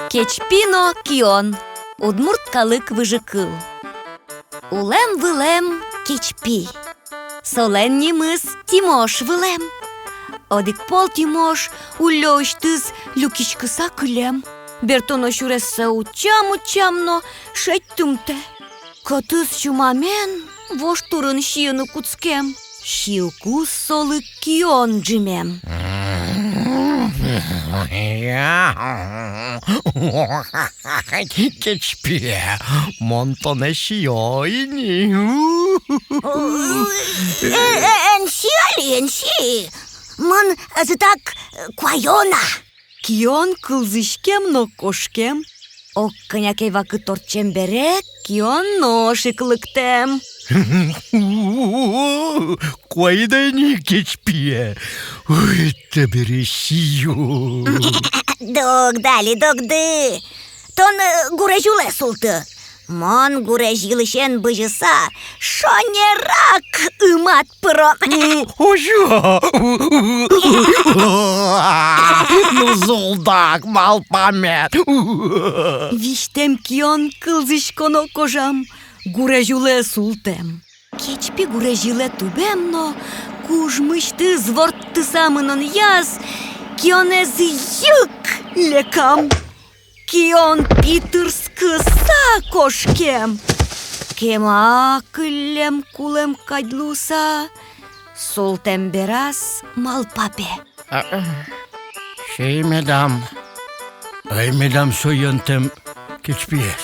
Keçпино кион, удмурткалык выжыкыл. Улем-вылем keçпи, соленни мыс Тимош вылем. Одик-пол Тимош улёштыз люкичкыса кылем. Бертоно шуресса учам-учамно шеттумте. Катыз чумамен вош турын шиыны куцкем. Шилку солы кион джимем. Keçpi, montone şiyoyni. Ensi, mân zıtak quayona. Кион кылзышкем но кошкем. Оккынякей вакыт торчембере кион ношыклыктем. Koydayni keçpiye. Ой, тебери şiyo. Dogdı. Ton gurejule sultı. Mon gurejilişen bıcısa şonerak ımat prom. Ожо. Ну, золдак, малпамет. Виштем кион кылзышконо кожам, гурежуле султем. Keçpi gurejile tubemno, кужмышты звортты самынын яз, кионез йык лекам. Кион питырскыса кошкем. Кема кылем кулем кадлуса, солтем берас малпапе. Şey medam. Ay medam soyuntem keçpiyes.